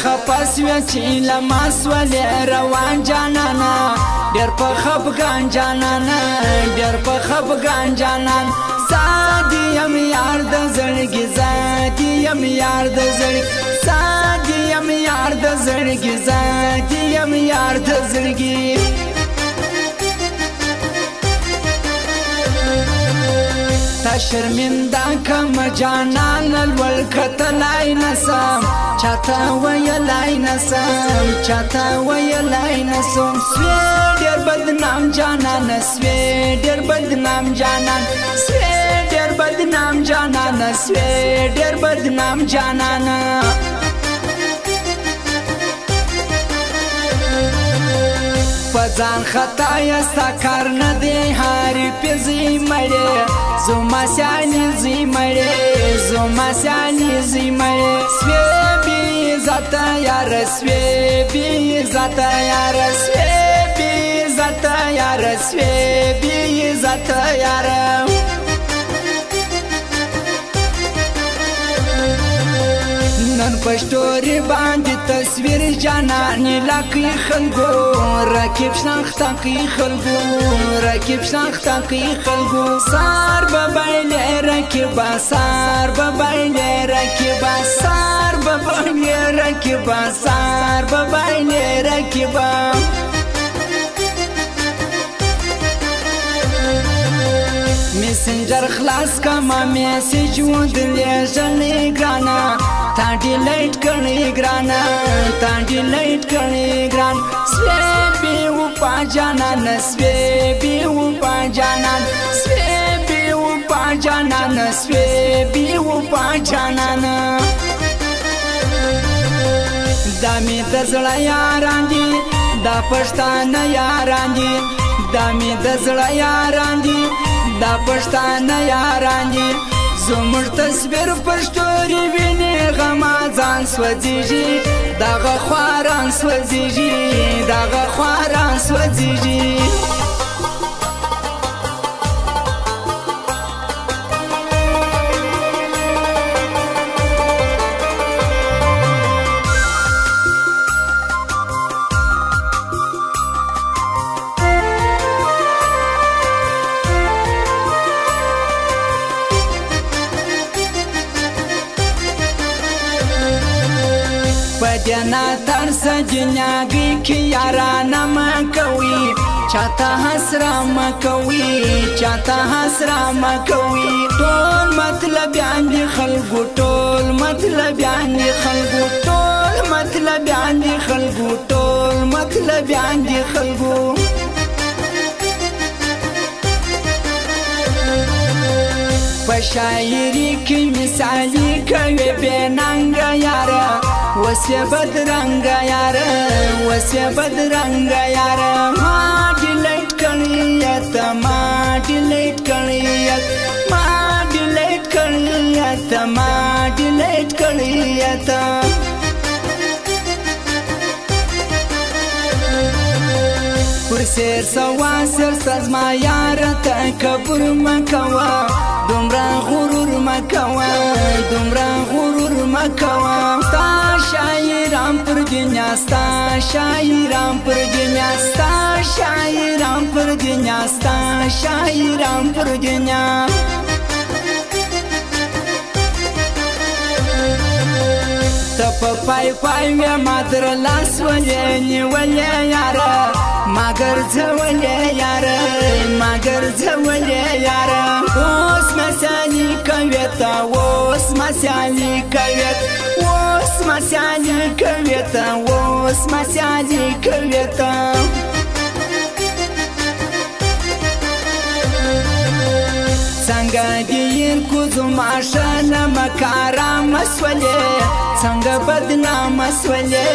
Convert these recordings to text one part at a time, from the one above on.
خپس وی چې لمس ولې روان جانانا ډېر په خفګان جانانا ډېر په خفګان جانان زادي یم یار د زړګي زادي یم یار د زړګي زادي یم یار د زړګي زادي یم یار د زړګي تا شرمنده کم جانان الولکتلای نسم چاته ویلای نسم چاته ویلای نسم سوی ډېر بدنام جانان سوی ډېر بدنام جانان سوی ډېر بدنام جانان سوی ډېر بدنام جانان پزان خطا یستا کار نه دی هاری پیزی مړې زما سیانی زی مړې زما سیانی زی مړې سوی بی عزت یار سوی بی عزت یار سوی بی عزت یار سوی بی عزت یار نن پشتوري باندې تصویر جانانی لکه خلګو رکیب شناخته کی خلګو رکیب شناخته کی خلګو سار ببایل رکیب سار ببایل رکیب سار ببایل رکیب سار ببایل رکیب میسنجر خلاص کما میسیج ودلې ژلې ګرانا تا ډیلیټ کړي ګرانا تا ډیلیټ کړي ګران سوی بی و پا جانان سوی بی و پا جانان سوی بی و پا جانان سوی بی و پا جانان دا می د زړه یاران دي دا پښتانه یاران دي دا می د زړه یاران دي دا پښتانه یاران دي زموږ تصویر پښتوري ویني غما ځان سوځيږي دغه خواران سوځيږي دغه خواران سوځيږي پدینا ترس جنیاگی کی یارانا مکوی چاہتا حسرا مکوی چاہتا حسرا مکوی ټول مطلبیان دی خلگو ټول مطلبیان دی خلگو ټول مطلبیان دی خلگو ټول مطلبیان دی خلگو پشاعری کی مثالی کوي بیننګ یارا وسه بدرنګ یارا وسه بدرنګ یارا ما ډیلیټ کړی ته ما ډیلیټ کړی ما ډیلیټ کړی ته ما ډیلیټ کړی ته پر سر سوا سر سزما یار ته کبر مکوا دومره غرور مکوا دومره غرور مکوا ستا شاعران پر دنیا ستا شاعران پر دنیا ستا شاعران پر دنیا ستا شاعران پر دنیا تپ پای پای می مادر لاس ولې نیولې یارا مگر ځولې یارا مگر ځولې یارا اوس مسالي کوي تا اوس مسالي کوي اوس مسالي کوي تا اوس مسالي کوي تا څنګه دیر کو زما شان مکارا مسولې څنګه بدنام مسولې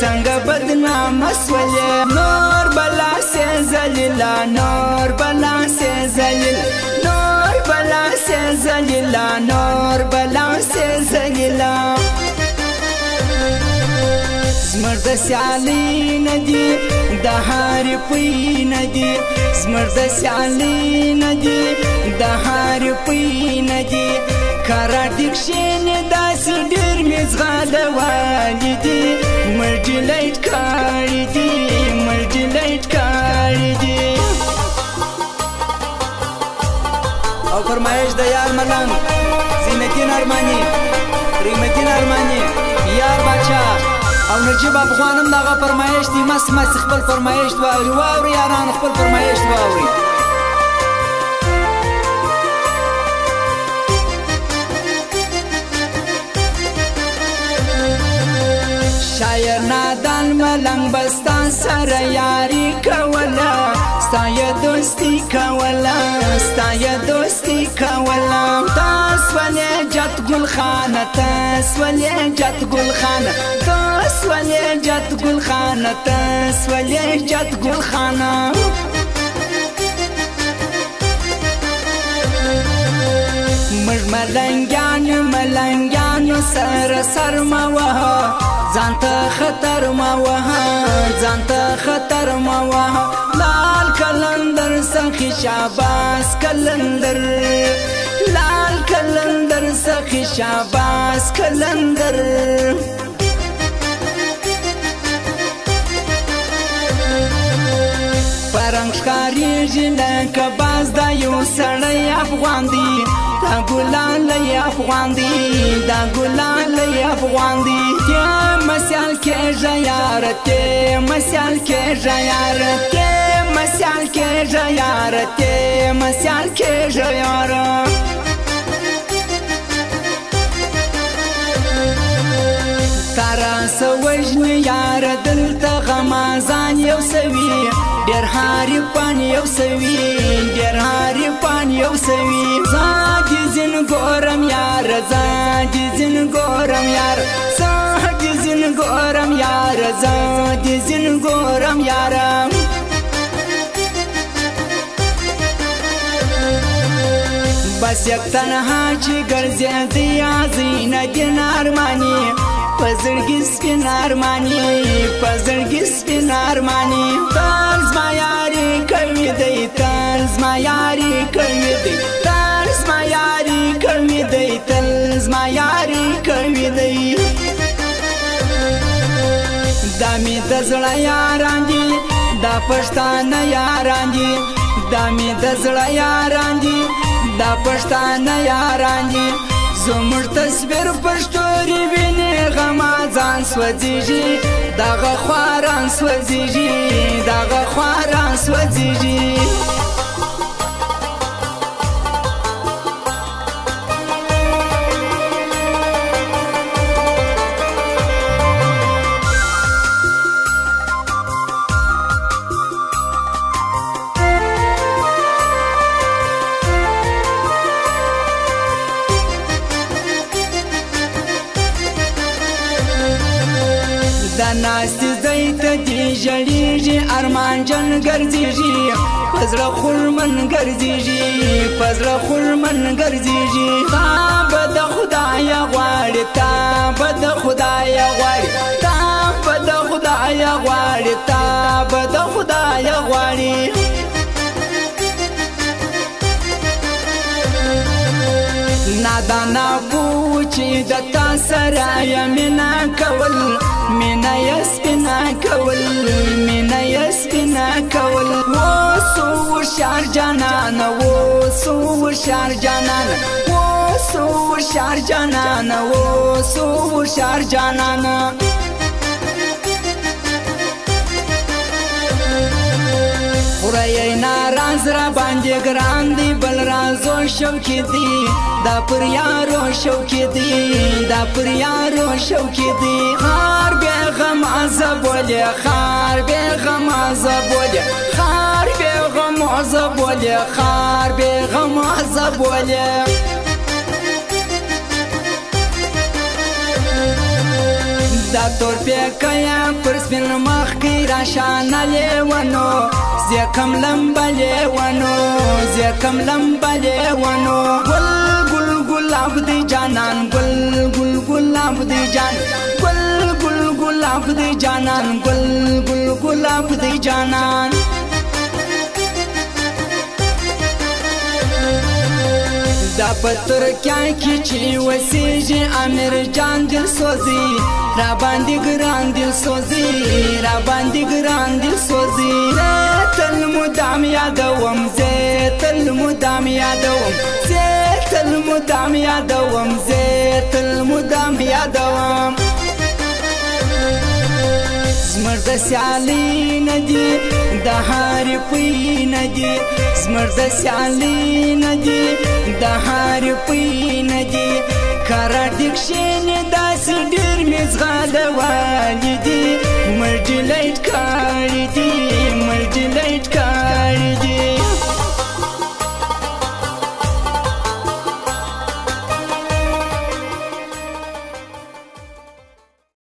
څنګه بدنام مسولې نور بلا سے ذلیلا نور بلا سے ذلیل نور بلا سے ذلیلا نور بلا سے ذلیلا زمرد سیالی ندی دهار پی ندی زمرد سیالی ندی دهار پی ندی کرا دکشین داسی ډیر مې ځغاله والي دي مړ ډیلیټ کړي دي مړ ډیلیټ کړي دي او فرمایش د یار ملنګ زینتین ارمانی ریمتین ارمانی یار بچا او نجیب افغانم دغه فرمایش دی مس خپل فرمایش واوري یاران خپل فرمایش واوري شاعر نادان ملنګ بستا سره یاري کوله ستا یا دوستی کوله ستا یا دوستی کوله تاس ولې جت ګل خانه تاس ولې جت ګل خانه تاس ولې جت ګل خانه تاس ولې جت ګل خانه مړ ملنګیانو سر ما وها ځانته خطر ما وها ځانته خطر ما وها لال کلندر سخی شاباس کلندر لال کلندر سخی شاباس کلندر پرنګ ښکاریږي لکه باز دا یو سړی افغان دی دا ګلان لی افغان دی دا ګلان لی افغان دی ته مسیال کېږه یاره ته مسیال کېږه یاره ته مسیال کېږه یاره ته مسیال کېږه یاره تارا سوجنی یاره دلته غمازان یو سوي ډېر حریفان یو سوي ډېر حریفان یو سوي زادي زین ګورم یار زادي زین ګورم یار زادي زین ګورم یار زادي زین ګورم یار بس یک تنها چې ګرځېدی ازینه دین ارمانی پزړګي سپین ارمانی پزړګي سپین ارمانی تل زما یاري کوي دی تل زما یاري کوي دی تل زما یاري کوي دی تل زما یاري کوي دی دا مې د زړه یاران دي دا پښتانه یاران دي دا مې د زړه یاران دي دا پښتانه یاران دي زموږ تصویر پښتوري ویني غما ځان سوځيږي دغه خواران سوځيږي دغه خواران سوځيږي دا ناستی زیت دی جلیږي ارمان جن ګرځيږي پزړه خورمن ګرځيږي پزړه خورمن ګرځيږي تا به د خدای غواړي تا به د خدای غواړي تا به د خدای غواړي تا به د خدای غواړي نادانا پوچی د تا سره یمینا کول مینا یسپینا کول مینا یسپینا کول وسو شار جانان وسو شار جانان وسو شار جانان وسو شار جانان خورای ناراض را باندې ګران دی بل رازو شوق دی دا پر یارو شوق دی دا پر یارو شوق دی خار به غم عذاب ولې خار به غم عذاب ولې خار به غم عذاب ولې خار به غم عذاب ولې دا تور پیکایا پر سپین مخ کې راشانه لیونو زیکم لمبلې ونو زیکم لمبلې ونو ګل ګل ګلاب دی جانان ګل ګل ګلاب دی جان ګل ګل ګلاب دی جانان ګل ګل ګلاب دی جانان دا پتر کیا کی چی وسیجی امیر جان دل سوزی را باندې ګران دل سوزی را باندې ګران دل سوزی تل مدام یادوم زه تل مدام یادوم زه تل مدام یادوم زه تل مدام یادوم زمر د سیالی ندی د هر پی ندی زمر د سیالی ندی د هر پی ندی کارا دکشین داس ډیر مزغاله والدی مرډ لایټ کاری دی